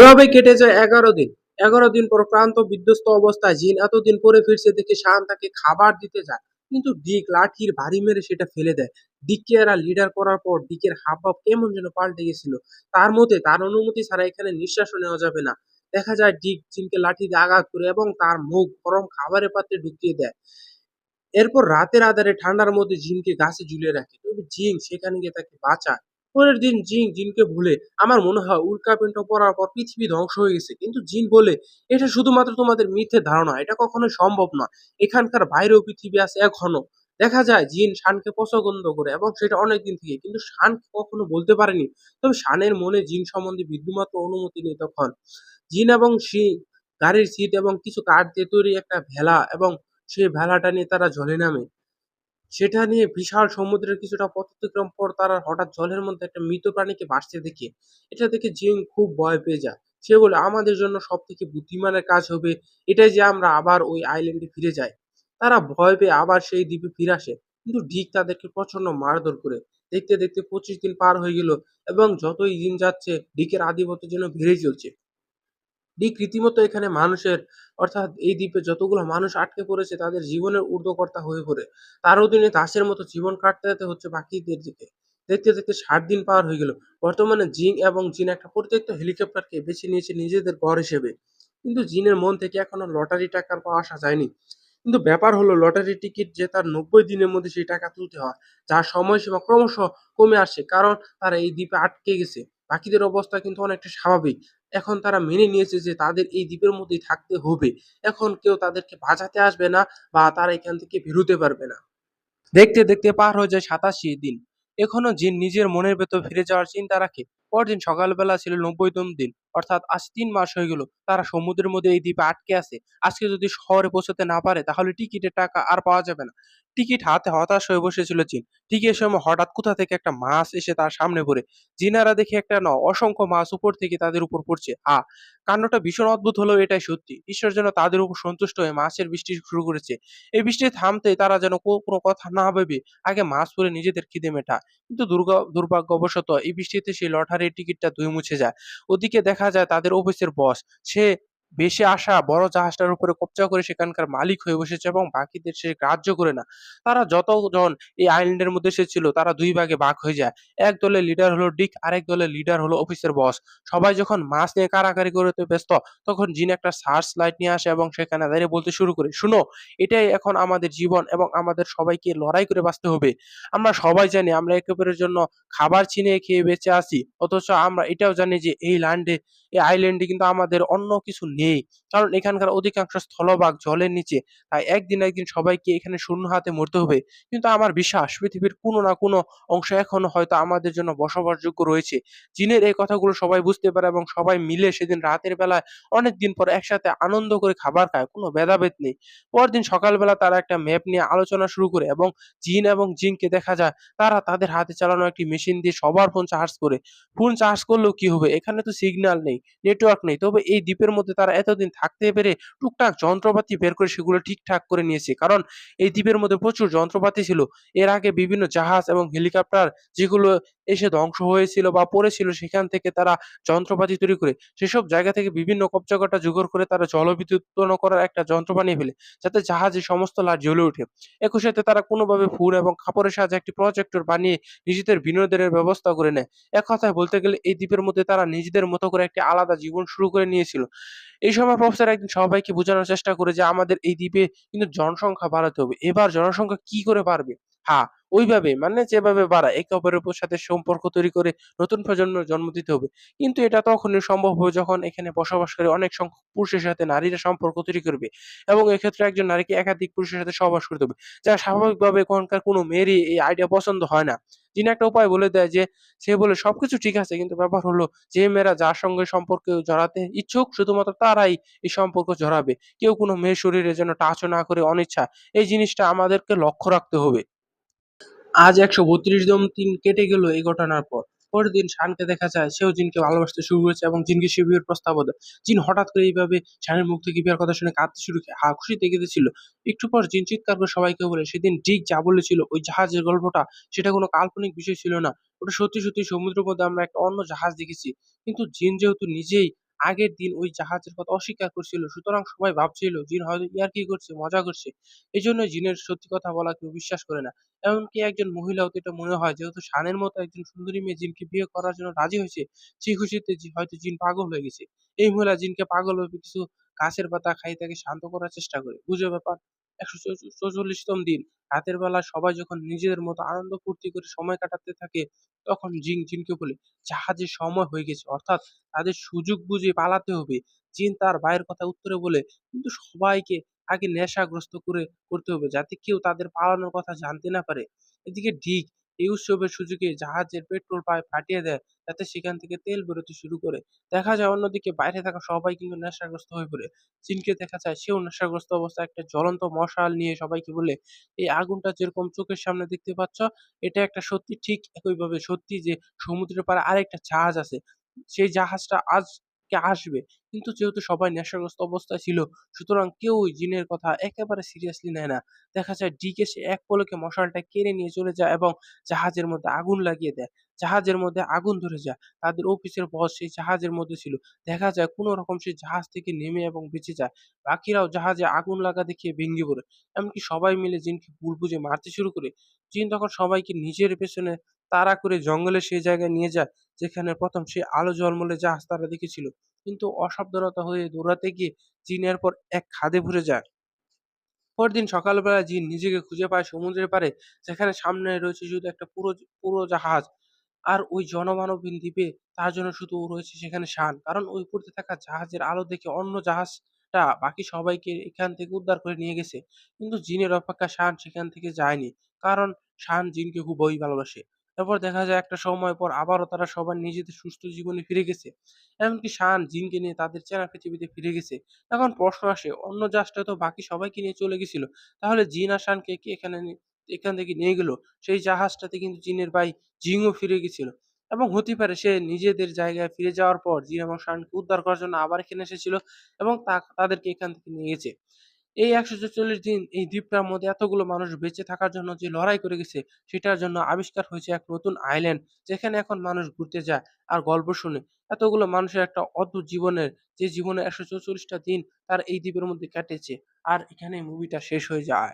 এভাবে কেটে যায় ১১ দিন। ১১ দিন পর ক্লান্ত বিধ্বস্ত অবস্থায় জিন এতদিন পরে ফিরছে দেখে শান তাকে খাবার দিতে যায়। কিন্তু ডিক লাঠির বাড়ি মেরে সেটা ফেলে দেয়। ডিককে এরা লিডার করার পর ডিকের হাবভাব কেমন যেন পাল্টে গেছিল। তার মতে তার অনুমতি ছাড়া এখানে নিঃশ্বাসও নেওয়া যাবে না। দেখা যায় ডিক জিনকে লাঠি দিয়ে আঘাত করে এবং তার মুখ গরম খাবারের পাত্রে ঢুকিয়ে দেয়। এরপর রাতের আঁধারে ঠান্ডার মধ্যে জিনকে গাছে ঝুলিয়ে রাখে, তবে জিন সেখানে গিয়ে তাকে বাঁচায়। পরের দিন জিনকে ভুলে আমার মনে হয় উল্কাপিণ্ড পড়ার পর পৃথিবী ধ্বংস হয়ে গেছে, কিন্তু জিন বলে এটা শুধুমাত্র তোমাদের মিথ্যে ধারণা, এটা কখনোই সম্ভব না। এখানকার বাইরেও পৃথিবী আছে এখনো। দেখা যায় জিন শানকে পছন্দ করে এবং সেটা অনেকদিন থেকে, কিন্তু শান কখনো বলতে পারেনি। তবে শানের মনে জিন সম্বন্ধে বিন্দুমাত্র অনুমতি নেই তখন। জিন এবং গাড়ির সিট এবং কিছু কাঠ দিয়ে তৈরি একটা ভেলা এবং সেই ভেলাটা নিয়ে তারা জলে নামে। সেটা নিয়ে বিশাল সমুদ্রের কিছুটা পথ অতিক্রম পর তারা হঠাৎ জলের মধ্যে একটা মৃত প্রাণীকে ভাসতে দেখে। এটা দেখে জিন খুব ভয় পেয়ে যায়। সে বলে আমাদের জন্য সব থেকে বুদ্ধিমানের কাজ হবে এটাই যে আমরা আবার ওই আইল্যান্ডে ফিরে যাই। তারা ভয় পেয়ে আবার সেই দ্বীপে ফিরে আসে, কিন্তু ডিক তাদেরকে প্রচন্ড মারধর করে। দেখতে দেখতে 25 দিন পার হয়ে গেল এবং যতই দিন যাচ্ছে ডিকের আধিপত্য যেন বেড়েই চলছে। ডিক রীতিমতো এখানে মানুষের, অর্থাৎ এই দ্বীপে যতগুলো মানুষ আটকে পড়েছে তাদের জীবনের ঊর্ধ্বকর্তা হয়ে পড়ে। তার অধীনে দাসের মতো জীবন কাটাতে হচ্ছে বাকিদের দিকে। দেখতে দেখতে 60 দিন পার হয়ে গেল। বর্তমানে জিন একটা পরিত্যক্ত হেলিকপ্টারকে বেছে নিয়েছে নিজেদের ঘর হিসেবে। কিন্তু জিনের মন থেকে এখনো লটারি টাকার পাওয়া আসা যায়নি। কিন্তু ব্যাপার হলো লটারি টিকিট যে তার 90 দিনের মধ্যে সেই টাকা তুলতে হয়, যার সময়সীমা ক্রমশ কমে আসছে, কারণ তারা এই দ্বীপে আটকে গেছে। বাকিদের অবস্থা কিন্তু অনেকটা স্বাভাবিক। এখন তারা মেনে নিয়েছে যে তাদের এই দ্বীপের মধ্যেই থাকতে হবে। এখন কেউ তাদেরকে বাঁচাতে আসবে না বা তারা এখান থেকে বেরোতে পারবে না। দেখতে দেখতে পার হয়ে যায় 87 দিন। এখনো জিন নিজের মনের ভেতর ফিরে যাওয়ার চিন্তা রাখে। পরদিন সকালবেলা ছিল 90তম দিন, অর্থাৎ আজ 3 মাস হয়ে গেল তারা সমুদ্রের মধ্যে এই দ্বীপে আটকে আছে। আজকে যদি শহরে পৌঁছতে না পারে তাহলে টিকিটের টাকা আর পাওয়া যাবে না। টিকিট হাতে হতাশ হয়ে বসেছিল জিন। ঠিক এই সময় হঠাৎ কোথা থেকে একটা মাছ এসে তার সামনে পড়ে। জিনারা দেখে একটা না অসংখ্য মাছ উপর থেকে তাদের উপর পড়ছে। কাণ্ডটা ভীষণ অদ্ভুত হলেও এটাই সত্যি। ঈশ্বর যেন তাদের উপর সন্তুষ্ট হয়ে মাছের বৃষ্টি শুরু করেছে। এই বৃষ্টি থামতেই তারা যেন কোনো কথা না ভেবে আগে মাছ ধরে নিজেদের খিদে মেটা। কিন্তু দুর্ভাগ্যবশত এই বৃষ্টিতে সেই লটারির টিকিটটা ধুয়ে মুছে যায়। ওদিকে দেখা যায় তাদের অফিসের বস, সে ভেসে আসা বড় জাহাজটার উপরে কব্জা করে সেখানকার মালিক হয়ে বসেছে এবং বাকিদের সে গ্রাহ্য করে না। তারা যতজন এই আইল্যান্ডের মধ্যে এসেছিল তারা ২ ভাগে ভাগ হয়ে যায়। এক দলের লিডার হলো ডিক, আরেক দলের লিডার হলো অফিসের বস। সবাই যখন মাছ নিয়ে কাড়াকাড়ি করতে ব্যস্ত, তখন জিন একটা সার্চ লাইট নিয়ে আসে এবং সেখানে দাঁড়িয়ে বলতে শুরু করে, "শুনো, এটাই এখন আমাদের জীবন এবং আমাদের সবাইকে লড়াই করে বাঁচতে হবে। আমরা সবাই জানি আমরা একে অপরের জন্য খাবার ছিনিয়ে খেয়ে বেঁচে আছি। অথচ আমরা এটাও জানি যে এই আইল্যান্ডে কিন্তু আমাদের অন্য কিছু নেই। কারণ এখানকার অধিকাংশ স্থলভাগ জলের নিচে। তাই একদিন না একদিন সবাইকে এখানে শূন্য হাতে মরতে হবে। কিন্তু আমার বিশ্বাস পৃথিবীর কোনো না কোনো অংশ এখনো হয়তো আমাদের জন্য বসবাসযোগ্য রয়েছে।" জিনের এই কথাগুলো সবাই বুঝতে পারে এবং সবাই মিলে সেদিন রাতের বেলায় অনেকদিন পর একসাথে আনন্দ করে খাবার খায়। কোনো ভেদাভেদ নেই। পরদিন সকালবেলা তারা একটা ম্যাপ নিয়ে আলোচনা শুরু করে এবং জিনকে দেখা যায় তারা তাদের হাতে চালানো একটি মেশিন দিয়ে সবার ফোন চার্জ করে। ফোন চার্জ করলেও কি হবে? এখানে তো সিগন্যাল নেই, নেটওয়ার্ক নেই। তবে এই দ্বীপের মধ্যে তারা এতদিন থাকতে পেরে টুকটাক যন্ত্রপাতি বের করে সেগুলো ঠিকঠাক করে নিয়েছে। কারণ এই দ্বীপের মধ্যে প্রচুর যন্ত্রপাতি ছিল। এর আগে বিভিন্ন জাহাজ এবং হেলিকপ্টার যেগুলো এসে ধ্বংস হয়েছিল বা পড়েছিল সেখান থেকে তারা যন্ত্রপাতি তৈরি করে সেসব জায়গা থেকে বিভিন্ন কচ্চাকাটা জোগাড় করে তারা জলবিদ্যুৎ উৎপন্ন করার একটা যন্ত্র বানিয়ে ফেলে, যাতে জাহাজে সমস্ত লাইট জ্বলে ওঠে। একই সাথে তারা কোনোভাবে ফুল এবং কাপড়ের সাহায্যে একটি প্রজেক্টর বানিয়ে নিজেদের বিনোদনের ব্যবস্থা করে নেয়। এক কথায় বলতে গেলে এই দ্বীপের মধ্যে তারা নিজেদের মতো করে একটি আলাদা জীবন শুরু করে নিয়েছিল। এই সময় প্রফেসর একদিন সবাইকে বোঝানোর চেষ্টা করে যে আমাদের এই দ্বীপে কিন্তু জনসংখ্যা বাড়াতে হবে। এবার জনসংখ্যা কি করে বাড়বে? হ্যাঁ, ওইভাবে মানে যেভাবে বাড়ায় একে অপরের সাথে সম্পর্ক তৈরি করে নতুন প্রজন্মের জন্ম দিতে হবে। কিন্তু এটা তখনই সম্ভব হবে যখন এখানে বসবাসকারী অনেক সংখ্যক পুরুষের সাথে নারীরা সম্পর্ক তৈরি করবে এবং এক্ষেত্রে একজন নারীকে একাধিক পুরুষের সাথে সহবাস করতে হবে। যা স্বাভাবিকভাবে এখনকার কোনো মেয়েরই এই আইডিয়া পছন্দ হয় না। যিনি একটা উপায় বলে দেয় যে, সে বলে সবকিছু ঠিক আছে, কিন্তু ব্যাপার হলো যে মেয়েরা যার সঙ্গে সম্পর্কে জড়াতে ইচ্ছুক শুধুমাত্র তারাই এই সম্পর্ক জড়াবে। কেউ কোনো মেয়ের শরীরে যেন টাচও না করে অনিচ্ছা। এই জিনিসটা আমাদেরকে লক্ষ্য রাখতে হবে। আজ ১৩২তম দিন কেটে গেল এই ঘটনার পর। পরের দিন শানকে দেখা যায় সেও জিনকে ভালোবাসতে শুরু করেছে এবং জিনকে সে বিয়ের প্রস্তাবও দেয়। জিন হঠাৎ করে এইভাবে শানের মুখ থেকে বিয়ের কথা শুনে কাঁদতে শুরু করে খুশিতে কেঁদেছিল। একটু পর জিন চিৎকার করে সবাইকে বলে সেদিন ডিক যা বলেছিল ওই জাহাজের গল্পটা সেটা কোনো কাল্পনিক বিষয় ছিল না। ওটা সত্যি সমুদ্রের মধ্যে আমরা একটা অন্য জাহাজ দেখেছি। কিন্তু জিন যেহেতু নিজেই আগের দিন ওই জাহাজের কথা অস্বীকার করছিল। সুতরাং সবাই ভাবছিল জিন হয়তো ইয়ার্কি করছে, মজা করছে। এজন্য জিনের সত্যি কথা বলা কেউ বিশ্বাস করে না। এমনকি একজন মহিলাও তো এটা মনে হয়, যেহেতু শানের মতো একজন সুন্দরী মেয়ে জিনকে বিয়ে করার জন্য রাজি হয়েছে, সেই খুশিতে হয়তো জিন পাগল হয়ে গেছে। এই মহিলা জিনকে পাগল ভেবে কিছু গাছের পাতা খাইয়ে তাকে শান্ত করার চেষ্টা করে। বুঝে ব্যাপার। ১৪৪তম দিন রাতের বেলা সবাই যখন নিজেদের মতো আনন্দ ফুর্তি করে সময় কাটাতে থাকে, তখন জিনকে বলে জাহাজের সময় হয়ে গেছে, অর্থাৎ তাদের সুযোগ বুঝে পালাতে হবে। জিন তার ভাইয়ের কথা উত্তরে বলে, কিন্তু সবাইকে আগে নেশাগ্রস্ত করতে হবে, যাতে কেউ তাদের পালানোর কথা জানতে না পারে। এদিকে ডিক এই উৎসবের সুযোগে জাহাজের পেট্রোল পাইপ ফাটিয়ে দেয়, যাতে সেখান থেকে তেল বেরোতে শুরু করে। দেখা যায় অন্যদিকে বাইরে থাকা সবাই কিন্তু নেশাগ্রস্ত হয়ে পড়ে। জিনকে দেখা যায় সেও নেশাগ্রস্ত অবস্থায় একটা জ্বলন্ত মশাল নিয়ে সবাইকে বলে, এই আগুনটা যেরকম চোখের সামনে দেখতে পাচ্ছ, এটা একটা সত্যি, ঠিক একইভাবে সত্যি যে সমুদ্রের পাড়ে আরেকটা জাহাজ আছে। সেই জাহাজটা আজকে আসবে। কিন্তু যেহেতু সবাই নেশাগ্রস্ত অবস্থায় ছিল, সুতরাং কেউই জিনের কথা একেবারে সিরিয়াসলি নেয় না। দেখা যায় ডিক এসে এক পলকে মশালটা কেড়ে নিয়ে চলে যায় এবং জাহাজের মধ্যে আগুন লাগিয়ে দেয়। জাহাজের মধ্যে আগুন ধরে যায়। তাদের অফিসের বস সেই জাহাজের মধ্যে ছিল। দেখা যায় কোন রকম সে জাহাজ থেকে নেমে এবং বেঁচে যায়। বাকিরাও জাহাজে আগুন লাগা দেখে ভেঙে পড়ে। এমনকি সবাই মিলে জিনকে ভুল বুঝে মারতে শুরু করে। জিন তখন সবাইকে নিজের পেছনে তাড়া করে জঙ্গলের সেই জায়গায় নিয়ে যায়, যেখানে ১ম সে আলো ঝলমলে জাহাজ তারা দেখেছিল। কিন্তু অসাবধানতা হয়ে দৌড়াতে গিয়ে জিন এরপর এক খাদে পড়ে যায়। পরদিন সকালবেলা জিন নিজেকে খুঁজে পায় সমুদ্রের পাড়ে, যেখানে সামনে রয়েছে শুধু একটা পুরো জাহাজ। আর ওই জনমানবহীন দ্বীপে তার জন্য শুধু রয়েছে সেখানে শান। কারণ ওই উপরে থাকা জাহাজের আলো দেখে অন্য জাহাজটা বাকি সবাইকে এখান থেকে উদ্ধার করে নিয়ে গেছে। কিন্তু জিনের অপেক্ষা শান সেখান থেকে যায়নি। কারণ শান জিনকে খুবই ভালোবাসে। এরপর দেখা যায় একটা সময় পর আবারও তারা সবাই নিজেদের সুস্থ জীবনে ফিরে গেছে। এমনকি শান জিনকে নিয়ে তাদের চেনা পৃথিবীতে ফিরে গেছে। এখন প্রশ্ন আসে, অন্য জাহাজটা তো বাকি সবাইকে নিয়ে চলে গেছিল। তাহলে জিন আর শানকে কে এখান থেকে নিয়ে গেল? সেই জাহাজটাতে কিন্তু জিনের ভাই জিনও ফিরে গেছিল। এবং হতে পারে সে নিজেদের জায়গায় ফিরে যাওয়ার পর জিন এবং শানকে উদ্ধার করার জন্য আবার এখানে এসেছিল এবং তাদেরকে এখান থেকে নিয়ে গেছে। এই ১৪৪ দিন এই দ্বীপটার মধ্যে এতগুলো মানুষ বেঁচে থাকার জন্য যে লড়াই করে গেছে, সেটার জন্য আবিষ্কার হয়েছে এক নতুন আইল্যান্ড, যেখানে এখন মানুষ ঘুরতে যায় আর গল্প শুনে। এতগুলো মানুষের একটা অদ্ভুত জীবনের, যে জীবনে ১৪৪ টা দিন তার এই দ্বীপের মধ্যে কেটেছে। আর এখানেই মুভিটা শেষ হয়ে যায়।